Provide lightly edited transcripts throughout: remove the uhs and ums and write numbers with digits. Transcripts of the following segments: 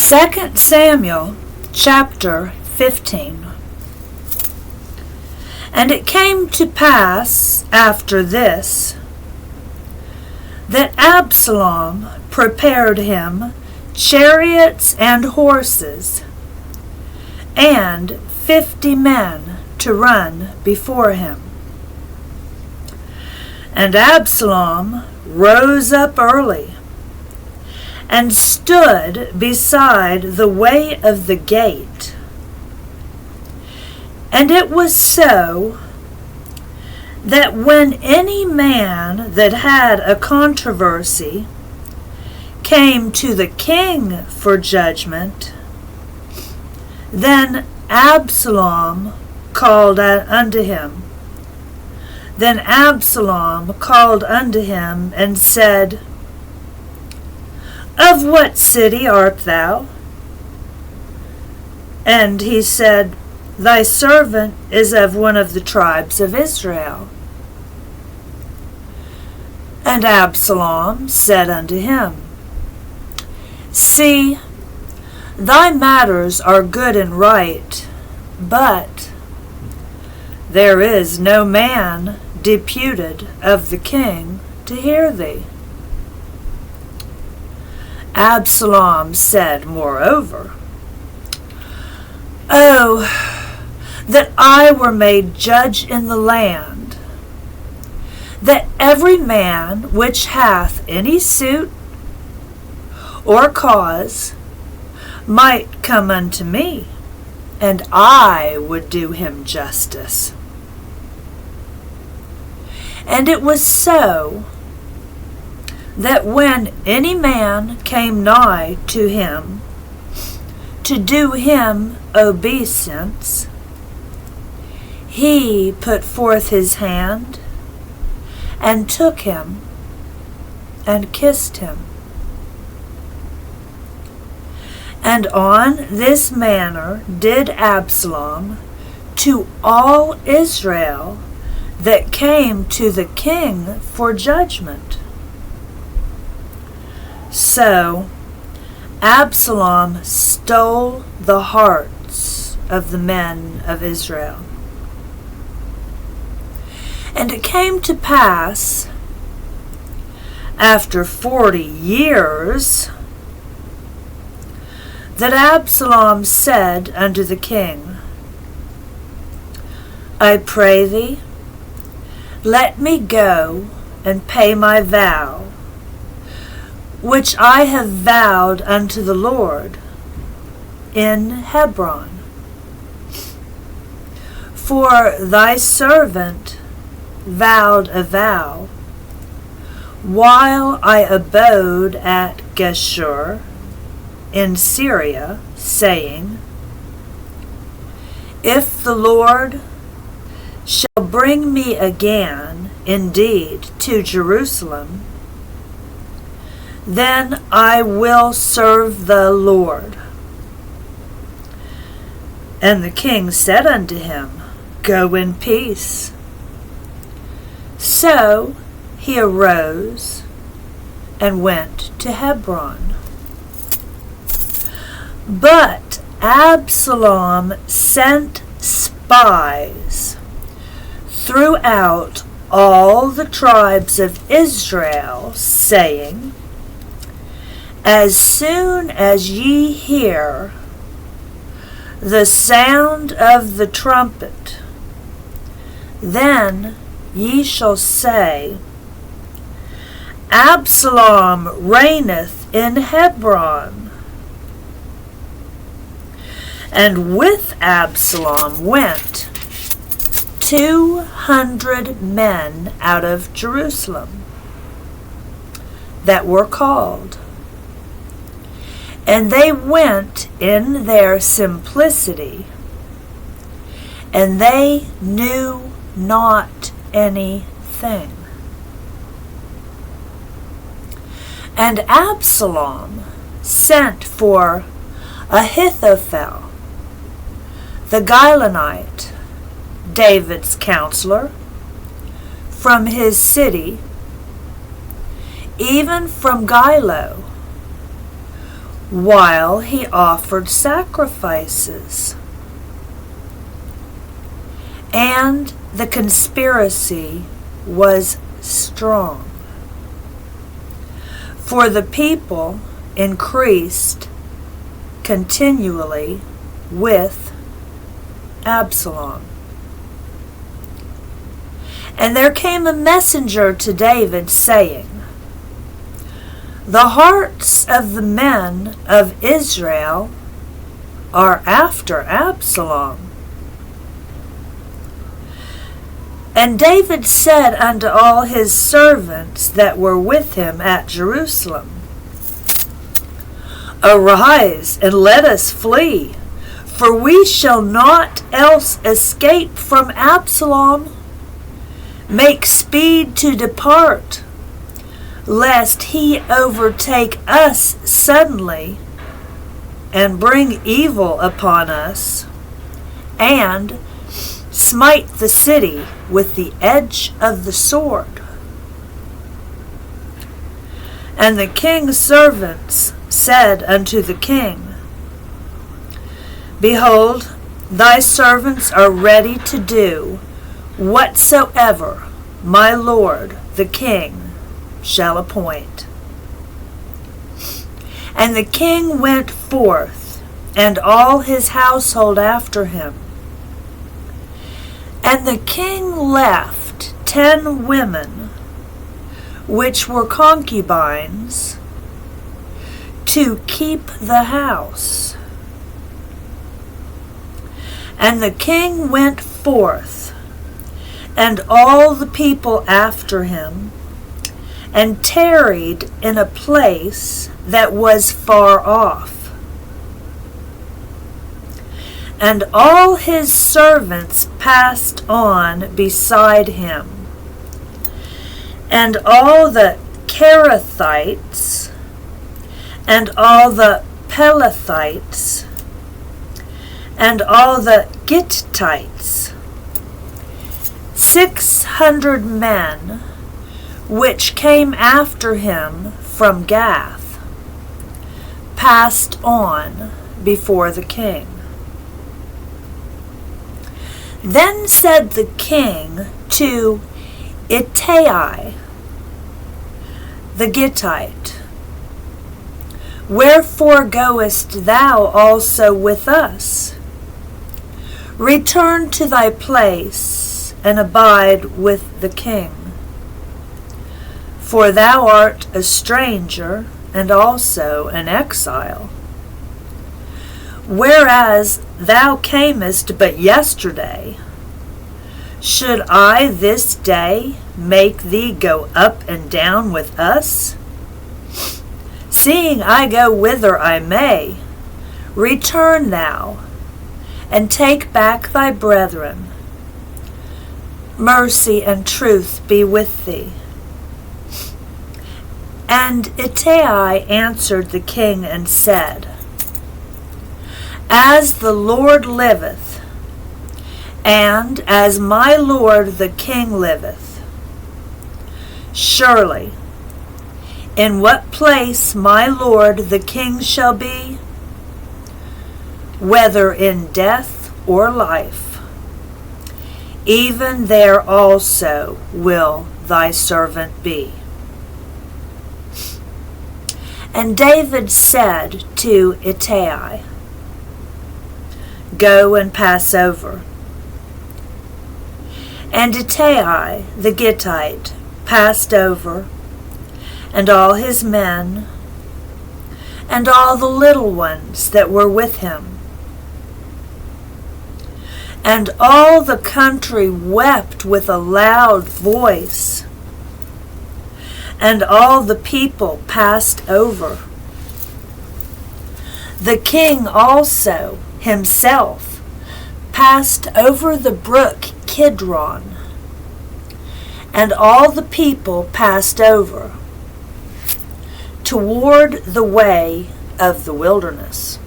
2 Samuel chapter 15. And it came to pass after this, that Absalom prepared him chariots and horses, and 50 men to run before him. And Absalom rose up early, and stood beside the way of the gate. And it was so, that when any man that had a controversy came to the king for judgment, then Absalom called unto him. Then Absalom called unto him and said, Of what city art thou? And he said, Thy servant is of one of the tribes of Israel. And Absalom said unto him, See, thy matters are good and right, but there is no man deputed of the king to hear thee. Absalom said, moreover, Oh, that I were made judge in the land, that every man which hath any suit or cause might come unto me, and I would do him justice. And it was so, that when any man came nigh to him to do him obeisance, he put forth his hand and took him and kissed him. And on this manner did Absalom to all Israel that came to the king for judgment. So Absalom stole the hearts of the men of Israel. And it came to pass, after 40 years, that Absalom said unto the king, I pray thee, let me go and pay my vow, which I have vowed unto the Lord in Hebron. For thy servant vowed a vow, while I abode at Geshur in Syria, saying, If the Lord shall bring me again indeed to Jerusalem, then I will serve the Lord. And the king said unto him, Go in peace. So he arose and went to Hebron. But Absalom sent spies throughout all the tribes of Israel, saying, As soon as ye hear the sound of the trumpet, then ye shall say, Absalom reigneth in Hebron. And with Absalom went 200 men out of Jerusalem that were called. And they went in their simplicity, and they knew not anything. And Absalom sent for Ahithophel, the Gilonite, David's counselor, from his city, even from Gilo, while he offered sacrifices. And the conspiracy was strong, for the people increased continually with Absalom. And there came a messenger to David, saying, The hearts of the men of Israel are after Absalom. And David said unto all his servants that were with him at Jerusalem, Arise, and let us flee, for we shall not else escape from Absalom. Make speed to depart, lest he overtake us suddenly, and bring evil upon us, and smite the city with the edge of the sword. And the king's servants said unto the king, Behold, thy servants are ready to do whatsoever my lord the king shall appoint. And the king went forth, and all his household after him. And the king left 10 women, which were concubines, to keep the house. And the king went forth, and all the people after him, and tarried in a place that was far off. And all his servants passed on beside him, and all the Kerethites, and all the Pelethites, and all the Gittites, 600 men, which came after him from Gath, passed on before the king. Then said the king to Ittai the Gittite, Wherefore goest thou also with us? Return to thy place, and abide with the king. For thou art a stranger, and also an exile. Whereas thou camest but yesterday, should I this day make thee go up and down with us? Seeing I go whither I may, return thou, and take back thy brethren. Mercy and truth be with thee. And Ittai answered the king and said, As the Lord liveth, and as my lord the king liveth, surely, in what place my lord the king shall be, whether in death or life, even there also will thy servant be. And David said to Ittai, Go and pass over. And Ittai the Gittite passed over, and all his men, and all the little ones that were with him. And all the country wept with a loud voice, and all the people passed over. The king also himself passed over the brook Kidron, and all the people passed over toward the way of the wilderness.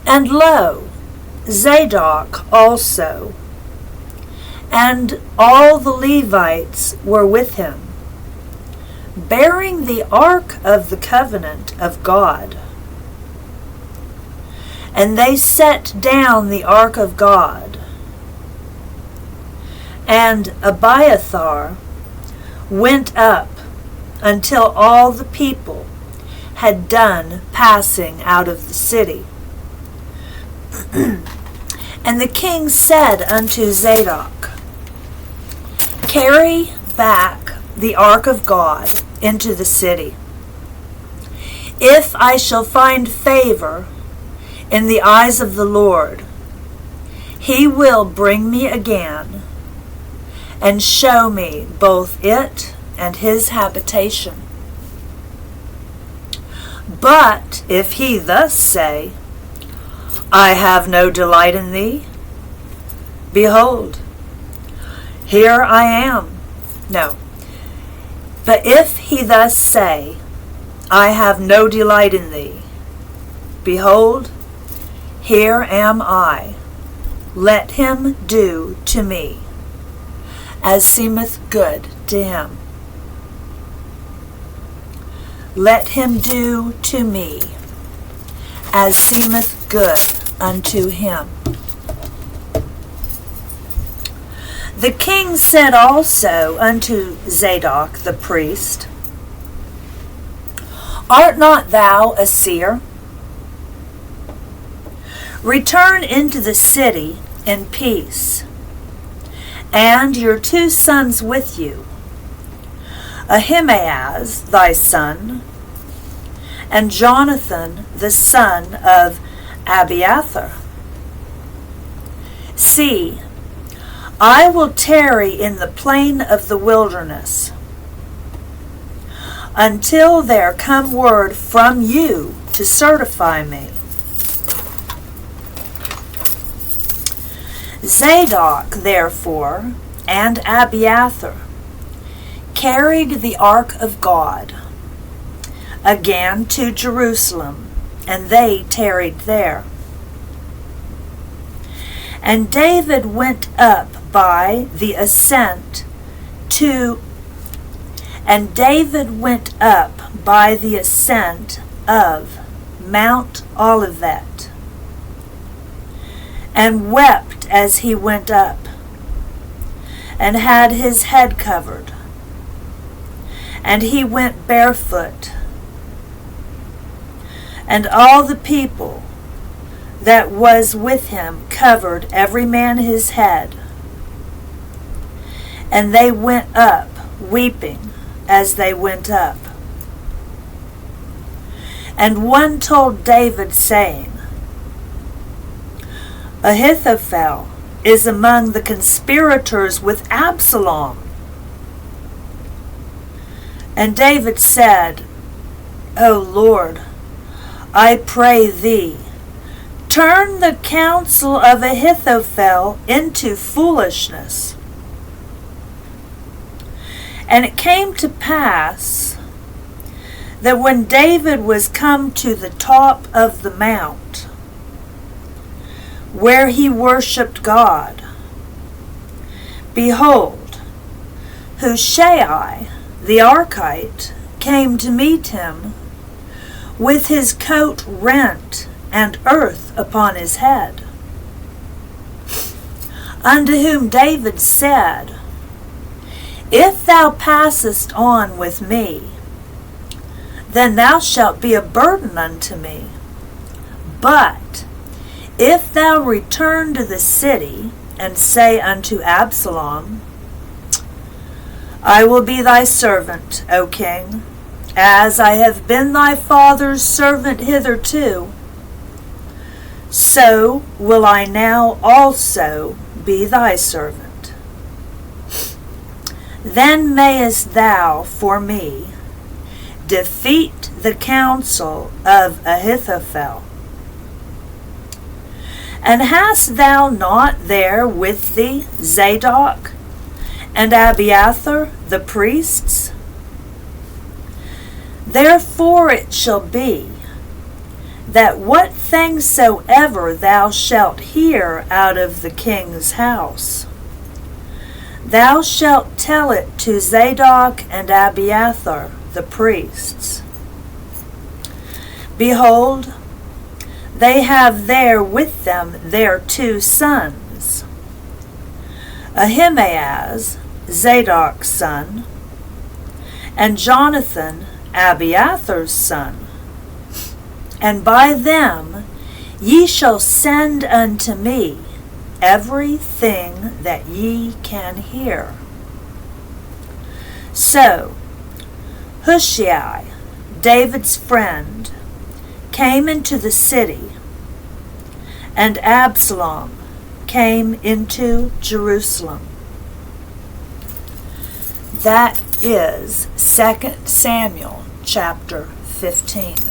And lo, Zadok also, and all the Levites were with him, bearing the ark of the covenant of God. And they set down the ark of God. And Abiathar went up until all the people had done passing out of the city. And the king said unto Zadok, Carry back the ark of God into the city. If I shall find favor in the eyes of the Lord, he will bring me again and show me both it and his habitation. But if he thus say, I have no delight in thee, behold, here I am. No. But if he thus say, I have no delight in thee, behold, here am I. Let him do to me as seemeth good to him. Let him do to me as seemeth good unto him. The king said also unto Zadok the priest, Art not thou a seer? Return into the city in peace, and your 2 sons with you, Ahimaaz thy son, and Jonathan the son of Abiathar. See, I will tarry in the plain of the wilderness until there come word from you to certify me. Zadok, therefore, and Abiathar carried the ark of God again to Jerusalem, and they tarried there. And David went up by the ascent of Mount Olivet, and wept as he went up, and had his head covered, and he went barefoot. And all the people that was with him covered every man his head. And they went up, weeping as they went up. And one told David, saying, Ahithophel is among the conspirators with Absalom. And David said, O Lord, I pray thee, turn the counsel of Ahithophel into foolishness. And it came to pass that when David was come to the top of the mount, where he worshipped God, behold, Hushai the Archite came to meet him, with his coat rent and earth upon his head. Unto whom David said, If thou passest on with me, then thou shalt be a burden unto me. But if thou return to the city, and say unto Absalom, I will be thy servant, O king, as I have been thy father's servant hitherto, so will I now also be thy servant. Then mayest thou for me defeat the counsel of Ahithophel. And hast thou not there with thee Zadok and Abiathar the priests? Therefore it shall be, that what thing soever thou shalt hear out of the king's house, thou shalt tell it to Zadok and Abiathar, the priests. Behold, they have there with them their 2 sons, Ahimaaz, Zadok's son, and Jonathan, Abiathar's son. And by them ye shall send unto me everything that ye can hear. So Hushai, David's friend, came into the city, and Absalom came into Jerusalem. That is 2 Samuel chapter 15.